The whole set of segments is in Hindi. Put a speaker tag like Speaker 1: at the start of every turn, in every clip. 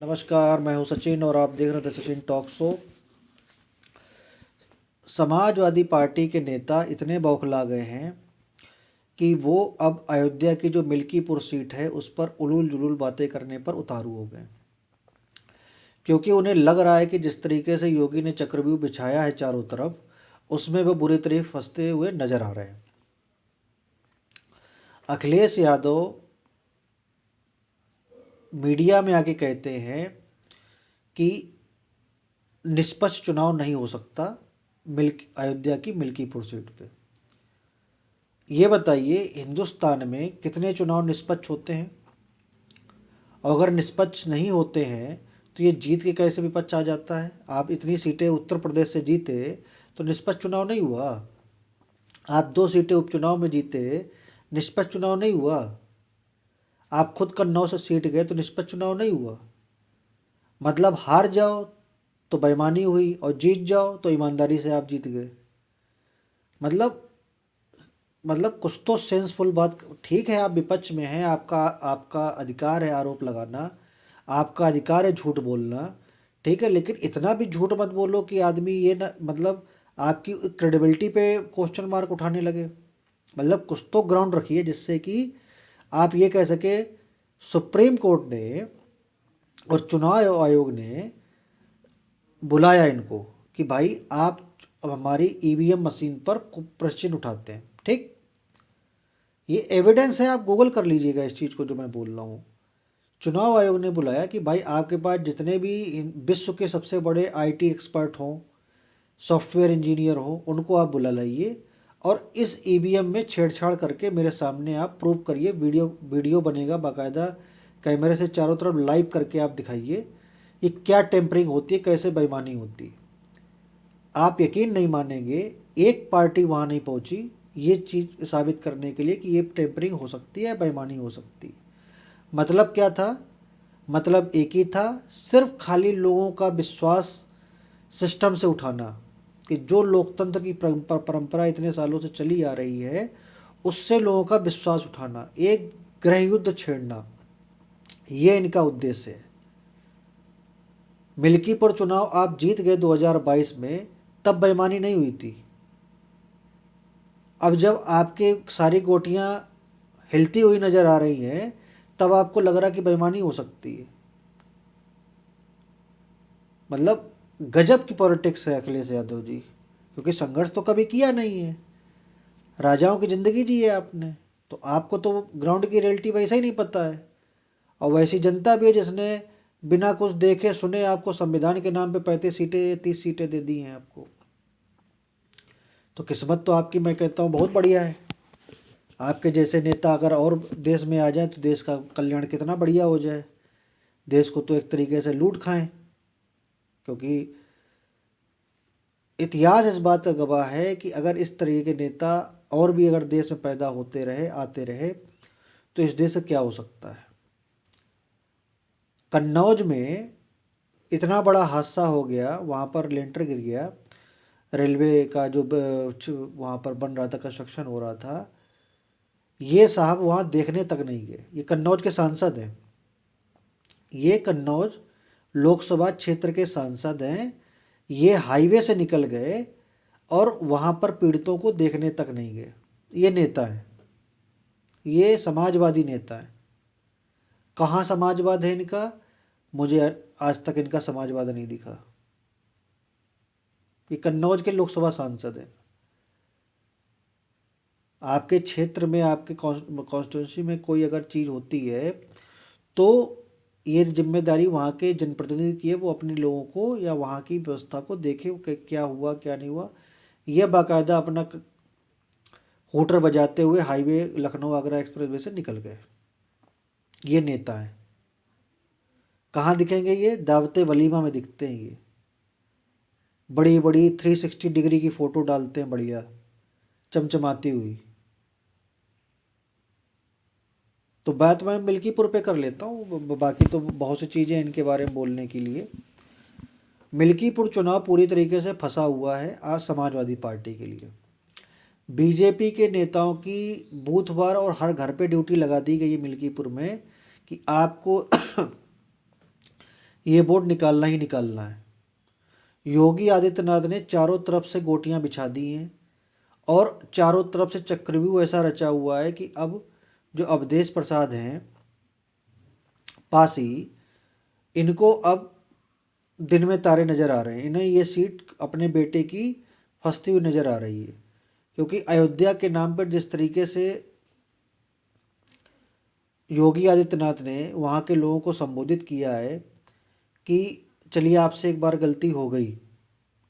Speaker 1: नमस्कार, मैं हूं सचिन और आप देख रहे थे Sachin talk show. Samajwadi party के नेता इतने बौखला गए हैं कि वो अब अयोध्या की जो मिल्कीपुर सीट है उस पर उलूल जुलूल बातें करने पर उतारू हो गए, क्योंकि उन्हें लग रहा है कि जिस तरीके से योगी ने चक्रव्यूह बिछाया है चारों तरफ, उसमें वो बुरी तरह फंसते हुए नजर आ रहे हैं। अखिलेश यादव मीडिया में आके कहते हैं कि निष्पक्ष चुनाव नहीं हो सकता मिल्क अयोध्या की मिल्कीपुर सीट पे। ये बताइए, हिंदुस्तान में कितने चुनाव निष्पक्ष होते हैं? और अगर निष्पक्ष नहीं होते हैं तो ये जीत के कैसे विपक्ष आ जाता है? आप इतनी सीटें उत्तर प्रदेश से जीते तो निष्पक्ष चुनाव नहीं हुआ। आप 2 सीटें उपचुनाव में जीते, निष्पक्ष चुनाव नहीं हुआ। आप खुद कन्नौज से सीट गए तो निष्पक्ष चुनाव नहीं हुआ। मतलब हार जाओ तो बेईमानी हुई और जीत जाओ तो ईमानदारी से आप जीत गए। मतलब मतलब कुछ तो सेंसफुल बात। ठीक है, आप विपक्ष में हैं, आपका आपका अधिकार है आरोप लगाना, आपका अधिकार है झूठ बोलना। ठीक है, लेकिन इतना भी झूठ मत बोलो कि आदमी ये ना, मतलब आपकी क्रेडिबिलिटी पे क्वेश्चन मार्क उठाने लगे। मतलब कुछ तो ग्राउंड रखिए जिससे कि आप ये कह सके सुप्रीम कोर्ट ने और चुनाव आयोग ने बुलाया इनको कि भाई आप अब हमारी ईवीएम मशीन पर प्रश्न उठाते हैं। ठीक, ये एविडेंस है, आप गूगल कर लीजिएगा इस चीज़ को जो मैं बोल रहा हूँ। चुनाव आयोग ने बुलाया कि भाई आपके पास जितने भी विश्व के सबसे बड़े आईटी एक्सपर्ट हों, सॉफ्टवेयर इंजीनियर हों, उनको आप बुला लाइए और इस ईवीएम में छेड़छाड़ करके मेरे सामने आप प्रूव करिए। वीडियो वीडियो बनेगा बाकायदा, कैमरे से चारों तरफ लाइव करके आप दिखाइए ये क्या टेम्परिंग होती है, कैसे बेईमानी होती है। आप यकीन नहीं मानेंगे, एक पार्टी वहाँ नहीं पहुँची ये चीज़ साबित करने के लिए कि ये टेम्परिंग हो सकती है, बेईमानी हो सकती है। मतलब क्या था? मतलब एक ही था, सिर्फ खाली लोगों का विश्वास सिस्टम से उठाना, कि जो लोकतंत्र की परंपरा इतने सालों से चली आ रही है उससे लोगों का विश्वास उठाना, एक गृह युद्ध छेड़ना, ये इनका उद्देश्य है। मिल्कीपुर चुनाव आप जीत गए 2022 में, तब बेईमानी नहीं हुई थी। अब जब आपके सारी गोटियां हिलती हुई नजर आ रही हैं तब आपको लग रहा कि बेईमानी हो सकती है। मतलब गजब की पॉलिटिक्स है अखिलेश यादव जी, क्योंकि संघर्ष तो कभी किया नहीं है, राजाओं की ज़िंदगी जी है आपने, तो आपको तो ग्राउंड की रियलिटी वैसे ही नहीं पता है। और वैसी जनता भी है जिसने बिना कुछ देखे सुने आपको संविधान के नाम पे 35 सीटें 30 सीटें दे दी हैं आपको। तो किस्मत तो आपकी, मैं कहता हूँ, बहुत बढ़िया है। आपके जैसे नेता अगर और देश में आ जाए तो देश का कल्याण कितना बढ़िया हो जाए। देश को तो एक तरीके से लूट खाएं, क्योंकि इतिहास इस बात का गवाह है कि अगर इस तरीके के नेता और भी अगर देश में पैदा होते रहे, आते रहे, तो इस देश से क्या हो सकता है। कन्नौज में इतना बड़ा हादसा हो गया, वहाँ पर लेंटर गिर गया, रेलवे का जो वहाँ पर बन रहा था, कंस्ट्रक्शन हो रहा था, ये साहब वहाँ देखने तक नहीं गए। ये कन्नौज के सांसद हैं, ये कन्नौज लोकसभा क्षेत्र के सांसद हैं। ये हाईवे से निकल गए और वहाँ पर पीड़ितों को देखने तक नहीं गए। ये नेता है, ये समाजवादी नेता है। कहाँ समाजवाद है इनका? मुझे आज तक इनका समाजवाद नहीं दिखा। ये कन्नौज के लोकसभा सांसद हैं। आपके क्षेत्र में, आपके कॉन्स्टिट्यूंसी में कोई अगर चीज़ होती है तो ये जिम्मेदारी वहाँ के जनप्रतिनिधि की है, वो अपने लोगों को या वहाँ की व्यवस्था को देखे कि क्या हुआ क्या नहीं हुआ। यह बाकायदा अपना हूटर बजाते हुए हाईवे लखनऊ आगरा एक्सप्रेसवे से निकल गए। ये नेता है। कहाँ दिखेंगे? ये दावते वलीमा में दिखते हैं। ये बड़ी बड़ी 360 डिग्री की फ़ोटो डालते हैं, बढ़िया चमचमाती हुई। तो बात मैं मिल्कीपुर पे कर लेता हूँ, बाकी तो बहुत सी चीज़ें इनके बारे में बोलने के लिए। मिल्कीपुर चुनाव पूरी तरीके से फंसा हुआ है आज समाजवादी पार्टी के लिए। बीजेपी के नेताओं की बूथवार और हर घर पे ड्यूटी लगा दी गई है मिल्कीपुर में कि आपको ये वोट निकालना ही निकालना है। योगी आदित्यनाथ ने चारों तरफ से गोटियां बिछा दी हैं और चारों तरफ से चक्रव्यूह ऐसा रचा हुआ है कि अब जो अवधेश प्रसाद हैं पासी, इनको अब दिन में तारे नज़र आ रहे हैं। इन्हें ये सीट अपने बेटे की फंसती हुई नज़र आ रही है, क्योंकि अयोध्या के नाम पर जिस तरीके से योगी आदित्यनाथ ने वहाँ के लोगों को संबोधित किया है कि चलिए आपसे एक बार गलती हो गई,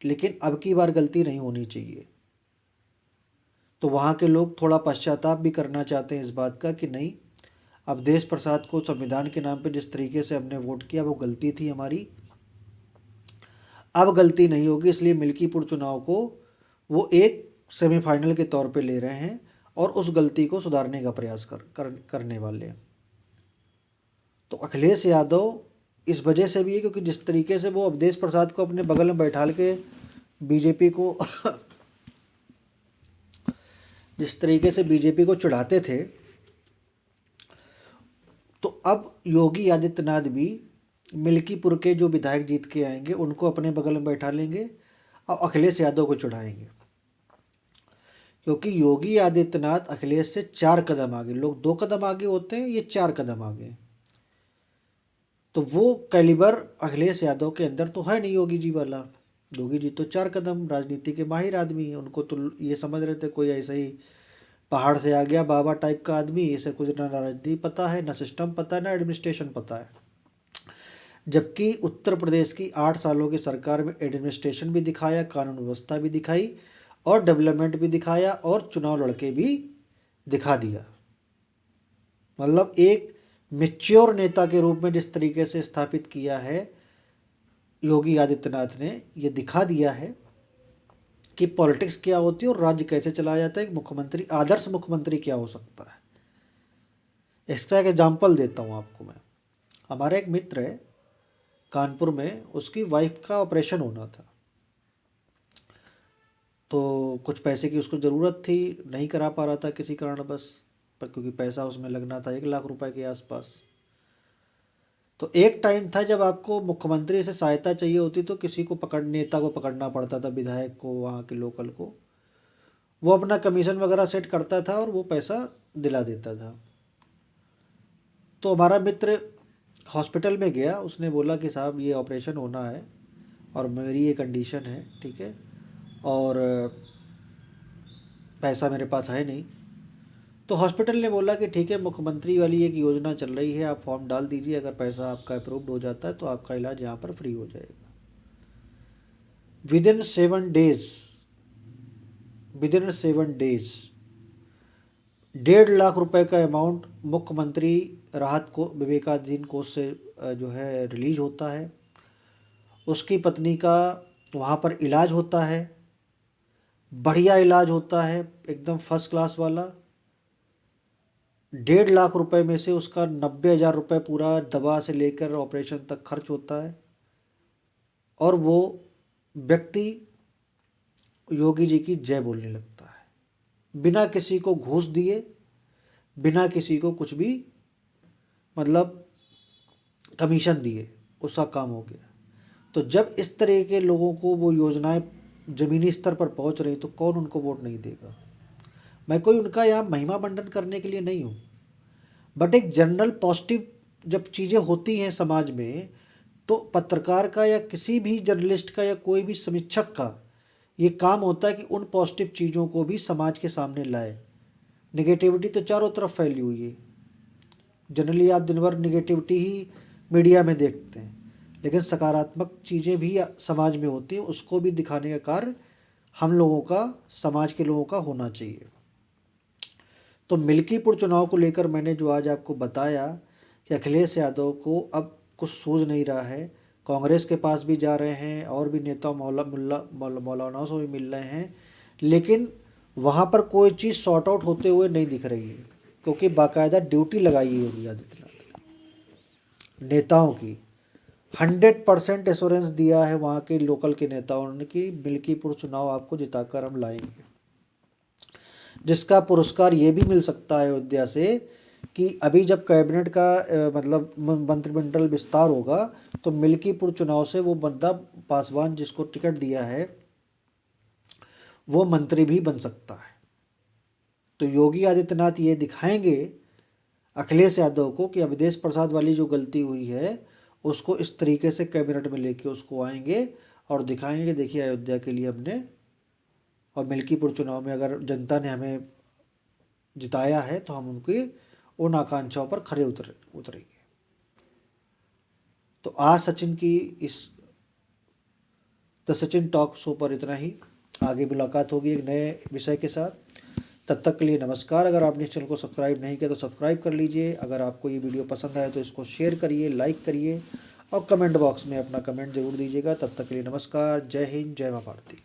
Speaker 1: लेकिन अब की बार गलती नहीं होनी चाहिए, तो वहाँ के लोग थोड़ा पश्चाताप भी करना चाहते हैं इस बात का कि नहीं, अवधेश प्रसाद को संविधान के नाम पर जिस तरीके से हमने वोट किया वो गलती थी हमारी, अब गलती नहीं होगी। इसलिए मिल्कीपुर चुनाव को वो एक सेमीफाइनल के तौर पे ले रहे हैं और उस गलती को सुधारने का प्रयास करने वाले हैं। तो अखिलेश यादव इस वजह से भी है क्योंकि जिस तरीके से वो अवधेश प्रसाद को अपने बगल में बैठाल के बीजेपी को जिस तरीके से बीजेपी को चिढ़ाते थे, तो अब योगी आदित्यनाथ भी मिल्कीपुर के जो विधायक जीत के आएंगे उनको अपने बगल में बैठा लेंगे और अखिलेश यादव को चढ़ाएंगे, क्योंकि योगी आदित्यनाथ अखिलेश से 4 कदम आगे, लोग 2 कदम आगे होते हैं, ये 4 कदम आगे। तो वो कैलिबर अखिलेश यादव के अंदर तो है नहीं योगी जी वाला। योगी जी तो 4 कदम राजनीति के माहिर आदमी हैं, उनको तो ये समझ रहे थे कोई ऐसा ही पहाड़ से आ गया बाबा टाइप का आदमी, इसे कुछ ना राजनीति पता है, ना सिस्टम पता है, ना एडमिनिस्ट्रेशन पता है। जबकि उत्तर प्रदेश की 8 सालों की सरकार में एडमिनिस्ट्रेशन भी दिखाया, कानून व्यवस्था भी दिखाई और डेवलपमेंट भी दिखाया और चुनाव लड़के भी दिखा दिया। मतलब एक मैच्योर नेता के रूप में जिस तरीके से स्थापित किया है योगी आदित्यनाथ ने, ये दिखा दिया है कि पॉलिटिक्स क्या होती है और राज्य कैसे चलाया जाता है, एक मुख्यमंत्री, आदर्श मुख्यमंत्री क्या हो सकता है। इसका एक एग्जाम्पल देता हूँ आपको मैं। हमारा एक मित्र है कानपुर में, उसकी वाइफ का ऑपरेशन होना था, तो कुछ पैसे की उसको ज़रूरत थी, नहीं करा पा रहा था किसी कारणवश, पर क्योंकि पैसा उसमें लगना था 1 लाख रुपए के आसपास। तो एक टाइम था जब आपको मुख्यमंत्री से सहायता चाहिए होती तो किसी को नेता को पकड़ना पड़ता था, विधायक को, वहाँ के लोकल को, वो अपना कमीशन वगैरह सेट करता था और वो पैसा दिला देता था। तो हमारा मित्र हॉस्पिटल में गया, उसने बोला कि साहब ये ऑपरेशन होना है और मेरी ये कंडीशन है, ठीक है, और पैसा मेरे पास है नहीं। तो हॉस्पिटल ने बोला कि ठीक है, मुख्यमंत्री वाली एक योजना चल रही है, आप फॉर्म डाल दीजिए, अगर पैसा आपका अप्रूव्ड हो जाता है तो आपका इलाज यहाँ पर फ्री हो जाएगा। विदिन 7 डेज 1.5 लाख रुपए का अमाउंट मुख्यमंत्री राहत को विवेकाधीन कोष से जो है रिलीज होता है। उसकी पत्नी का वहाँ पर इलाज होता है, बढ़िया इलाज होता है, एकदम फर्स्ट क्लास वाला। 1.5 लाख रुपए में से उसका 90,000 रुपये पूरा दवा से लेकर ऑपरेशन तक खर्च होता है और वो व्यक्ति योगी जी की जय बोलने लगता है, बिना किसी को घूस दिए, बिना किसी को कुछ भी मतलब कमीशन दिए, उसका काम हो गया। तो जब इस तरह के लोगों को वो योजनाएं ज़मीनी स्तर पर पहुंच रही तो कौन उनको वोट नहीं देगा। मैं कोई उनका यहाँ महिमा मंडन करने के लिए नहीं हूँ, बट एक जनरल पॉजिटिव जब चीज़ें होती हैं समाज में, तो पत्रकार का या किसी भी जर्नलिस्ट का या कोई भी समीक्षक का ये काम होता है कि उन पॉजिटिव चीज़ों को भी समाज के सामने लाए। निगेटिविटी तो चारों तरफ फैली हुई है, जनरली आप दिन भर निगेटिविटी ही मीडिया में देखते हैं, लेकिन सकारात्मक चीज़ें भी समाज में होती हैं, उसको भी दिखाने का कार्य हम लोगों का, समाज के लोगों का होना चाहिए। तो मिल्कीपुर चुनाव को लेकर मैंने जो आज आपको बताया कि अखिलेश यादव को अब कुछ सूझ नहीं रहा है, कांग्रेस के पास भी जा रहे हैं और भी नेता मौलानाओं से भी मिल रहे हैं, लेकिन वहाँ पर कोई चीज़ सॉर्ट आउट होते हुए नहीं दिख रही है, क्योंकि बाकायदा ड्यूटी लगाई है योगी आदित्यनाथ ने नेताओं की। 100% एश्योरेंस दिया है वहाँ के लोकल के नेताओं ने कि मिल्कीपुर चुनाव आपको जिताकर हम लाएंगे, जिसका पुरस्कार ये भी मिल सकता है अयोध्या से कि अभी जब कैबिनेट का मतलब मंत्रिमंडल विस्तार होगा तो मिल्कीपुर चुनाव से वो बंदा पासवान जिसको टिकट दिया है वो मंत्री भी बन सकता है। तो योगी आदित्यनाथ ये दिखाएंगे अखिलेश यादव को कि अवधेश प्रसाद वाली जो गलती हुई है उसको इस तरीके से कैबिनेट में लेके उसको आएंगे और दिखाएंगे कि देखिए अयोध्या के लिए हमने और मिल्कीपुर चुनाव में अगर जनता ने हमें जिताया है तो हम उनकी उन आकांक्षाओं पर खरे उतरेंगे। तो आज सचिन की इस द सचिन टॉक शो पर इतना ही। आगे मुलाकात होगी एक नए विषय के साथ। तब तक के लिए नमस्कार। अगर आपने इस चैनल को सब्सक्राइब नहीं किया तो सब्सक्राइब कर लीजिए। अगर आपको ये वीडियो पसंद आए तो इसको शेयर करिए, लाइक करिए और कमेंट बॉक्स में अपना कमेंट ज़रूर दीजिएगा। तब तक के लिए नमस्कार। जय हिंद, जय मां भारती।